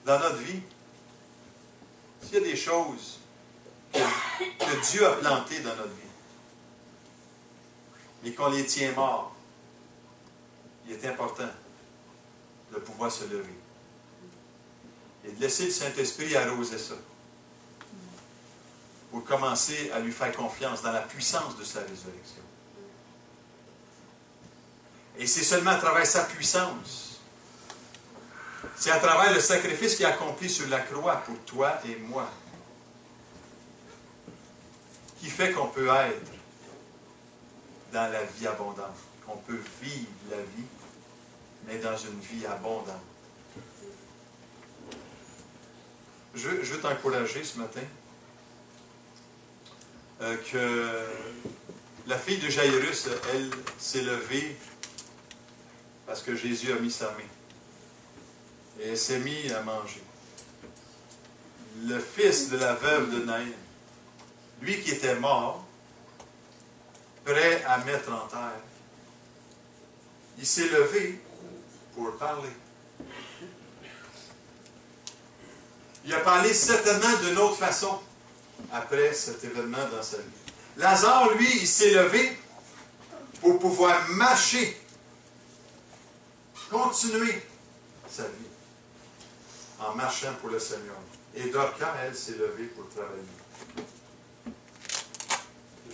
dans notre vie, s'il y a des choses que Dieu a plantées dans notre vie, et qu'on les tient morts, il est important de pouvoir se lever et de laisser le Saint-Esprit arroser ça pour commencer à lui faire confiance dans la puissance de sa résurrection. Et c'est seulement à travers sa puissance, c'est à travers le sacrifice qu'il a accompli sur la croix pour toi et moi, qui fait qu'on peut être dans la vie abondante, qu'on peut vivre la vie, mais dans une vie abondante. Je veux t'encourager ce matin que la fille de Jairus, elle s'est levée parce que Jésus a mis sa main. Et elle s'est mise à manger. Le fils de la veuve de Naïm, lui qui était mort, prêt à mettre en terre, il s'est levé pour parler. Il a parlé certainement d'une autre façon après cet événement dans sa vie. Lazare, lui, il s'est levé pour pouvoir marcher, continuer sa vie en marchant pour le Seigneur. Et Dorcas, elle, s'est levée pour travailler.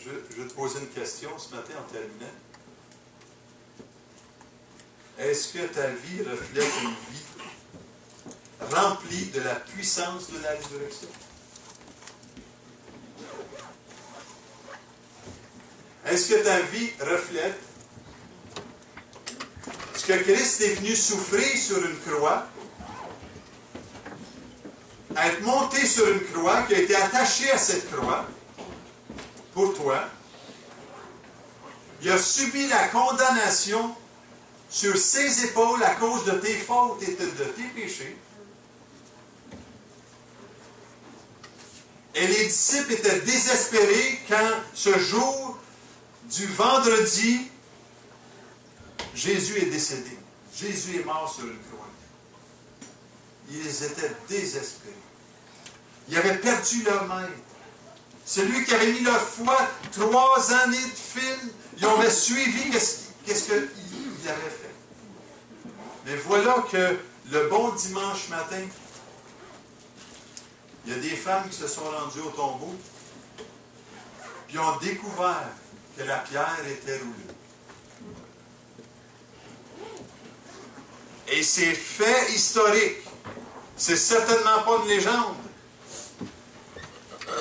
Je vais te poser une question ce matin en terminant. Est-ce que ta vie reflète une vie remplie de la puissance de la résurrection? Est-ce que ta vie reflète ce que Christ est venu souffrir sur une croix, être monté sur une croix, qui a été attaché à cette croix pour toi? Il a subi la condamnation sur ses épaules à cause de tes fautes et de tes péchés. Et les disciples étaient désespérés quand ce jour du vendredi, Jésus est décédé. Jésus est mort sur une croix. Ils étaient désespérés. Ils avaient perdu leur maître. Celui qui avait mis leur foi 3 années de fil, ils avaient suivi qu'est-ce qu'il avait fait. Mais voilà que le bon dimanche matin, il y a des femmes qui se sont rendues au tombeau, puis ont découvert que la pierre était roulée. Et c'est fait historique. C'est certainement pas une légende.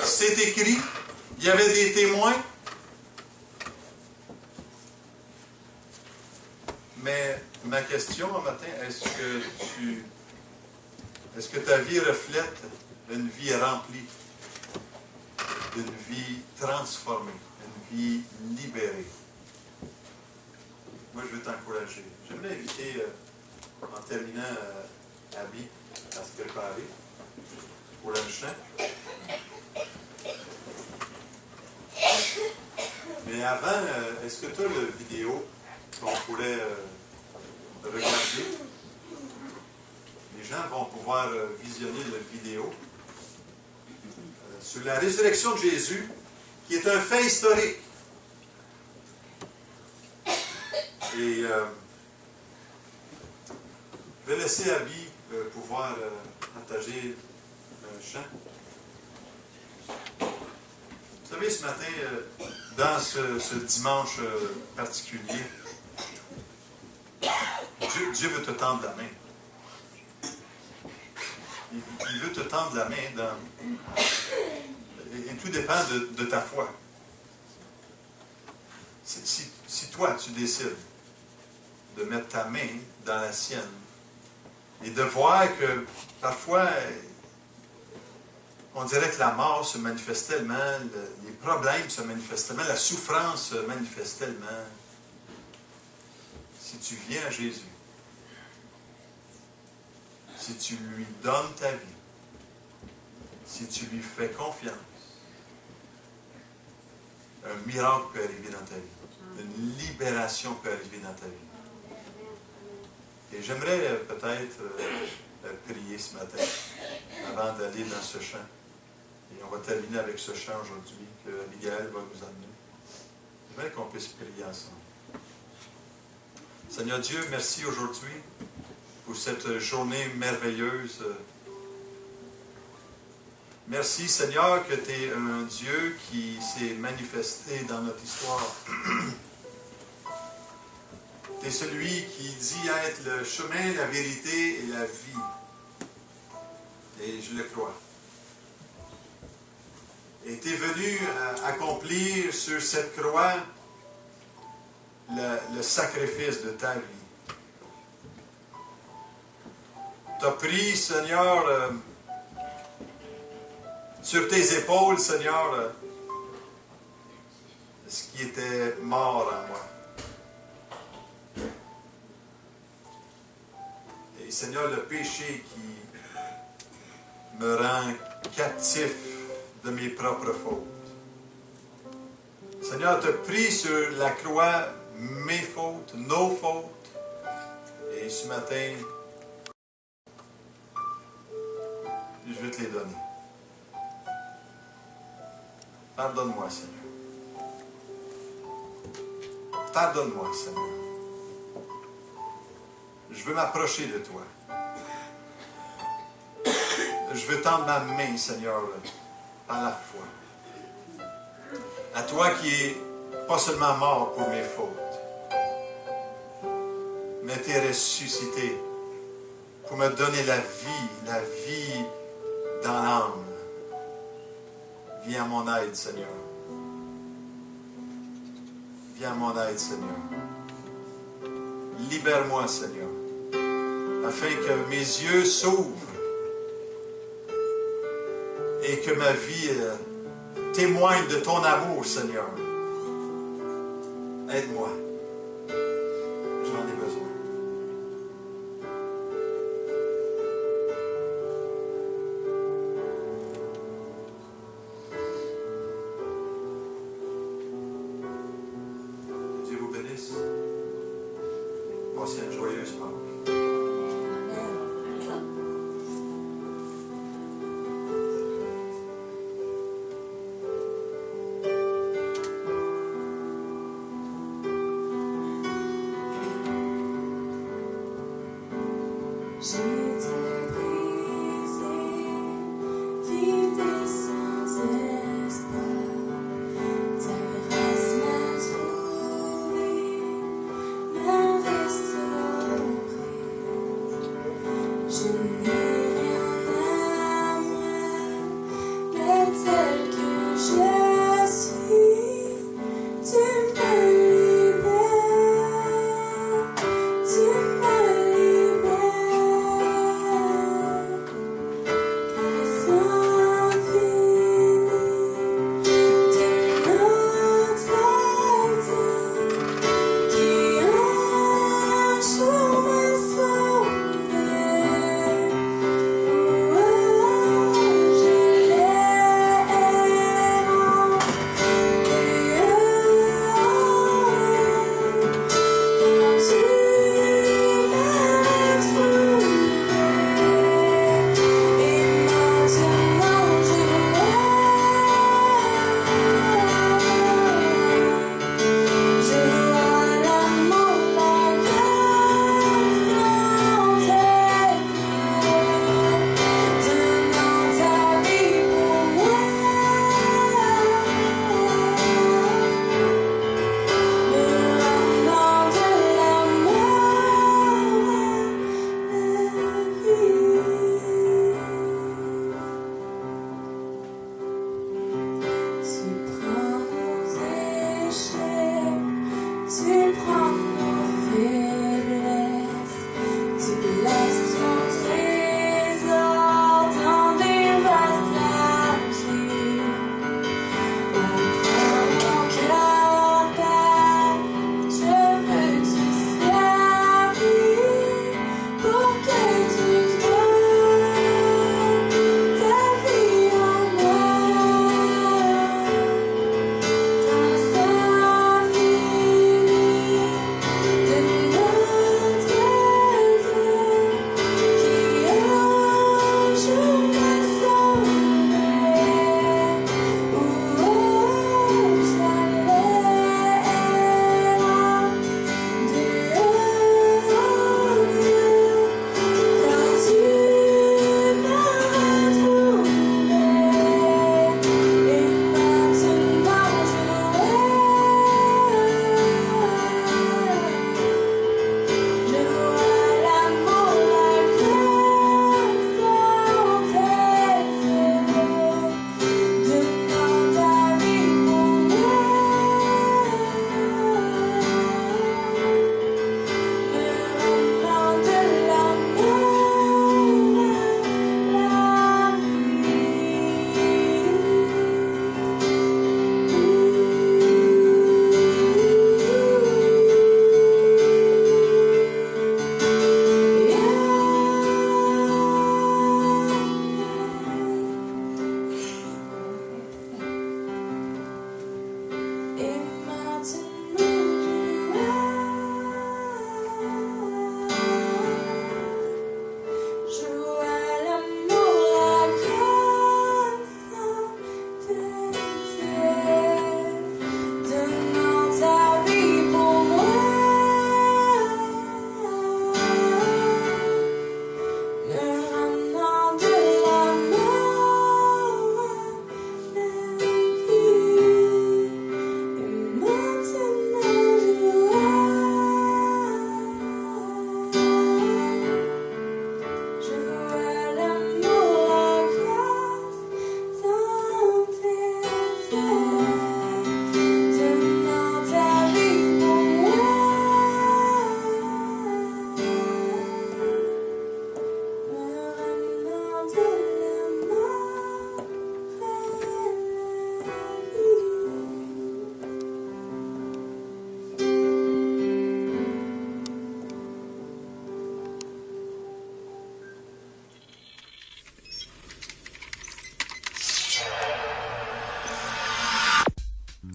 C'est écrit. Il y avait des témoins. Mais ma question un matin, est-ce que ta vie reflète une vie remplie, une vie transformée, une vie libérée? Moi, je veux t'encourager. J'aimerais inviter, en terminant, Abby à se préparer pour le chant. Mais avant, est-ce que tu as la vidéo qu'on pourrait regarder? Les gens vont pouvoir visionner la vidéo sur la résurrection de Jésus, qui est un fait historique. Et je vais laisser Abby pouvoir partager un chant. Vous savez, ce matin, dans ce dimanche particulier, Dieu veut te tendre la main. Il veut te tendre la main et tout dépend de ta foi. Si toi, tu décides de mettre ta main dans la sienne et de voir que parfois, on dirait que la mort se manifeste tellement, les problèmes se manifestent tellement, la souffrance se manifeste tellement. Si tu viens à Jésus, si tu lui donnes ta vie, si tu lui fais confiance, un miracle peut arriver dans ta vie. Une libération peut arriver dans ta vie. Et j'aimerais peut-être prier ce matin avant d'aller dans ce chant. Et on va terminer avec ce chant aujourd'hui que Abigail va nous amener. J'aimerais qu'on puisse prier ensemble. Seigneur Dieu, merci aujourd'hui pour cette journée merveilleuse. Merci Seigneur que tu es un Dieu qui s'est manifesté dans notre histoire. Tu es celui qui dit être le chemin, la vérité et la vie. Et je le crois. Et tu es venu accomplir sur cette croix le sacrifice de ta vie. Tu as pris, Seigneur, sur tes épaules, Seigneur, ce qui était mort en moi. Et Seigneur, le péché qui me rend captif de mes propres fautes. Seigneur, tu as pris sur la croix mes fautes, nos fautes. Et ce matin, je vais te les donner. Pardonne-moi, Seigneur. Pardonne-moi, Seigneur. Je veux m'approcher de toi. Je veux tendre ma main, Seigneur, par la foi. À toi qui es pas seulement mort pour mes fautes, mais tu es ressuscité pour me donner la vie dans l'âme. Viens à mon aide, Seigneur. Viens à mon aide, Seigneur. Libère-moi, Seigneur, afin que mes yeux s'ouvrent et que ma vie témoigne de ton amour, Seigneur. Aide-moi. J'en ai besoin. Passez une joyeuse Pâques.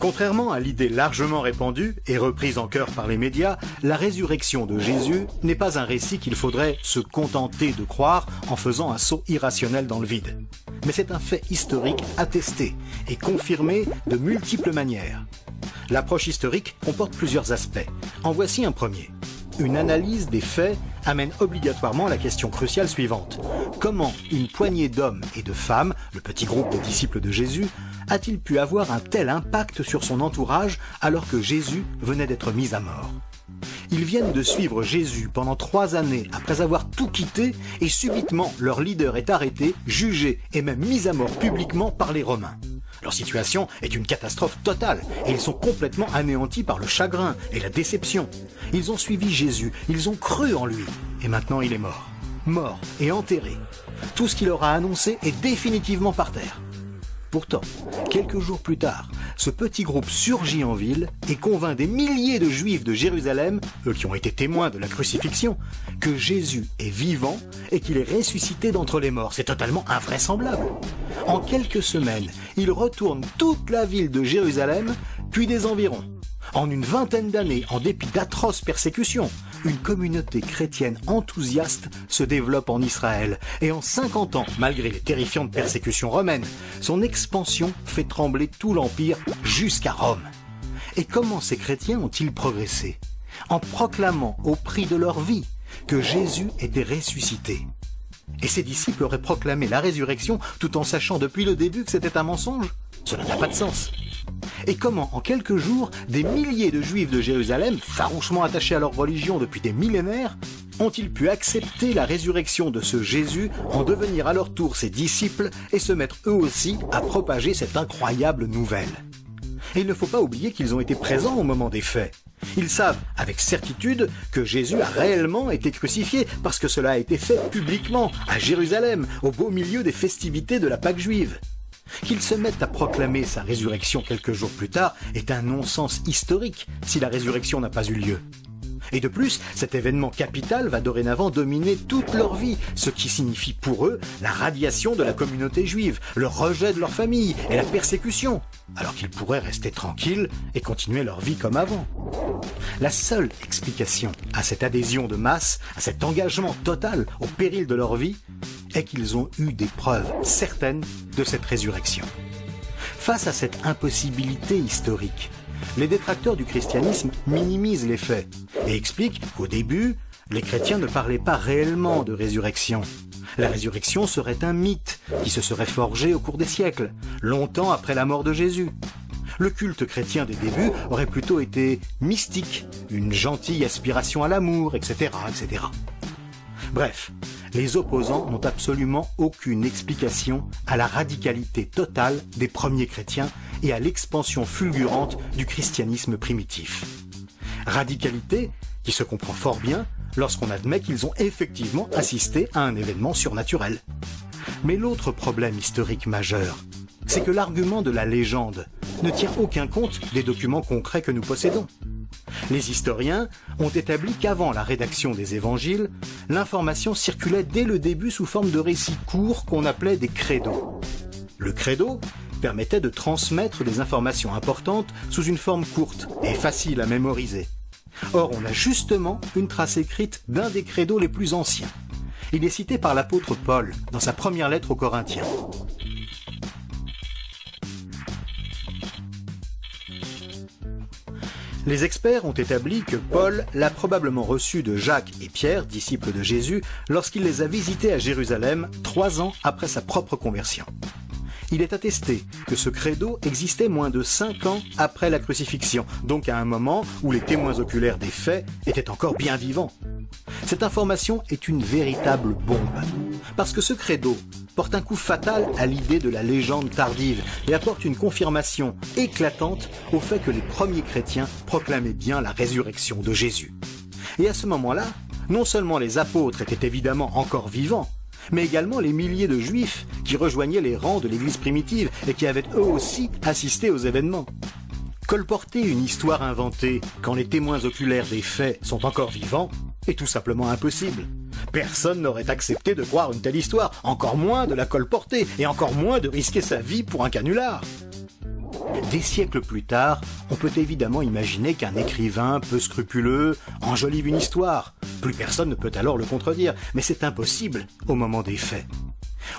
Contrairement à l'idée largement répandue et reprise en chœur par les médias, la résurrection de Jésus n'est pas un récit qu'il faudrait se contenter de croire en faisant un saut irrationnel dans le vide. Mais c'est un fait historique attesté et confirmé de multiples manières. L'approche historique comporte plusieurs aspects. En voici un premier. Une analyse des faits amène obligatoirement la question cruciale suivante. Comment une poignée d'hommes et de femmes, le petit groupe des disciples de Jésus, a-t-il pu avoir un tel impact sur son entourage alors que Jésus venait d'être mis à mort? Ils viennent de suivre Jésus pendant 3 années après avoir tout quitté et subitement leur leader est arrêté, jugé et même mis à mort publiquement par les Romains. Leur situation est une catastrophe totale et ils sont complètement anéantis par le chagrin et la déception. Ils ont suivi Jésus, ils ont cru en lui et maintenant il est mort. Mort et enterré. Tout ce qu'il leur a annoncé est définitivement par terre. Pourtant, quelques jours plus tard, ce petit groupe surgit en ville et convainc des milliers de Juifs de Jérusalem, eux qui ont été témoins de la crucifixion, que Jésus est vivant et qu'il est ressuscité d'entre les morts. C'est totalement invraisemblable. En quelques semaines, ils retournent toute la ville de Jérusalem, puis des environs. En une vingtaine d'années, en dépit d'atroces persécutions, une communauté chrétienne enthousiaste se développe en Israël. Et en 50 ans, malgré les terrifiantes persécutions romaines, son expansion fait trembler tout l'Empire jusqu'à Rome. Et comment ces chrétiens ont-ils progressé? En proclamant au prix de leur vie que Jésus était ressuscité. Et ses disciples auraient proclamé la résurrection tout en sachant depuis le début que c'était un mensonge? Cela n'a pas de sens. Et comment, en quelques jours, des milliers de Juifs de Jérusalem, farouchement attachés à leur religion depuis des millénaires, ont-ils pu accepter la résurrection de ce Jésus, en devenir à leur tour ses disciples et se mettre eux aussi à propager cette incroyable nouvelle? Et il ne faut pas oublier qu'ils ont été présents au moment des faits. Ils savent avec certitude que Jésus a réellement été crucifié parce que cela a été fait publiquement, à Jérusalem, au beau milieu des festivités de la Pâque juive. Qu'ils se mettent à proclamer sa résurrection quelques jours plus tard est un non-sens historique si la résurrection n'a pas eu lieu. Et de plus, cet événement capital va dorénavant dominer toute leur vie, ce qui signifie pour eux la radiation de la communauté juive, le rejet de leur famille et la persécution, alors qu'ils pourraient rester tranquilles et continuer leur vie comme avant. La seule explication à cette adhésion de masse, à cet engagement total au péril de leur vie, est qu'ils ont eu des preuves certaines de cette résurrection. Face à cette impossibilité historique, les détracteurs du christianisme minimisent les faits et expliquent qu'au début, les chrétiens ne parlaient pas réellement de résurrection. La résurrection serait un mythe qui se serait forgé au cours des siècles, longtemps après la mort de Jésus. Le culte chrétien des débuts aurait plutôt été mystique, une gentille aspiration à l'amour, etc., etc. Bref, les opposants n'ont absolument aucune explication à la radicalité totale des premiers chrétiens et à l'expansion fulgurante du christianisme primitif. Radicalité qui se comprend fort bien lorsqu'on admet qu'ils ont effectivement assisté à un événement surnaturel. Mais l'autre problème historique majeur, c'est que l'argument de la légende ne tient aucun compte des documents concrets que nous possédons. Les historiens ont établi qu'avant la rédaction des évangiles, l'information circulait dès le début sous forme de récits courts qu'on appelait des credos. Le credo permettait de transmettre des informations importantes sous une forme courte et facile à mémoriser. Or, on a justement une trace écrite d'un des credos les plus anciens. Il est cité par l'apôtre Paul dans sa première lettre aux Corinthiens. Les experts ont établi que Paul l'a probablement reçu de Jacques et Pierre, disciples de Jésus, lorsqu'il les a visités à Jérusalem 3 ans après sa propre conversion. Il est attesté que ce credo existait moins de 5 ans après la crucifixion, donc à un moment où les témoins oculaires des faits étaient encore bien vivants. Cette information est une véritable bombe, parce que ce credo porte un coup fatal à l'idée de la légende tardive et apporte une confirmation éclatante au fait que les premiers chrétiens proclamaient bien la résurrection de Jésus. Et à ce moment-là, non seulement les apôtres étaient évidemment encore vivants, mais également les milliers de juifs qui rejoignaient les rangs de l'église primitive et qui avaient eux aussi assisté aux événements. Colporter une histoire inventée quand les témoins oculaires des faits sont encore vivants est tout simplement impossible. Personne n'aurait accepté de croire une telle histoire, encore moins de la colporter, et encore moins de risquer sa vie pour un canular. Des siècles plus tard, on peut évidemment imaginer qu'un écrivain peu scrupuleux enjolive une histoire. Plus personne ne peut alors le contredire, mais c'est impossible au moment des faits.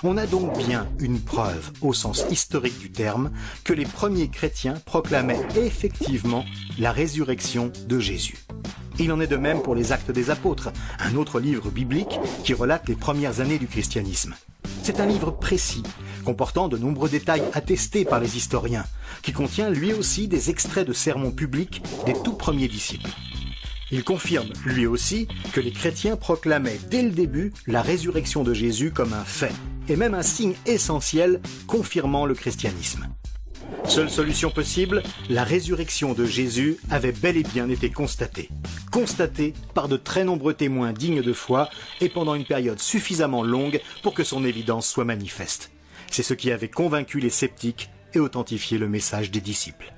On a donc bien une preuve, au sens historique du terme, que les premiers chrétiens proclamaient effectivement la résurrection de Jésus. Il en est de même pour les Actes des Apôtres, un autre livre biblique qui relate les premières années du christianisme. C'est un livre précis, comportant de nombreux détails attestés par les historiens, qui contient lui aussi des extraits de sermons publics des tout premiers disciples. Il confirme lui aussi que les chrétiens proclamaient dès le début la résurrection de Jésus comme un fait, et même un signe essentiel confirmant le christianisme. Seule solution possible, la résurrection de Jésus avait bel et bien été constatée par de très nombreux témoins dignes de foi et pendant une période suffisamment longue pour que son évidence soit manifeste. C'est ce qui avait convaincu les sceptiques et authentifié le message des disciples.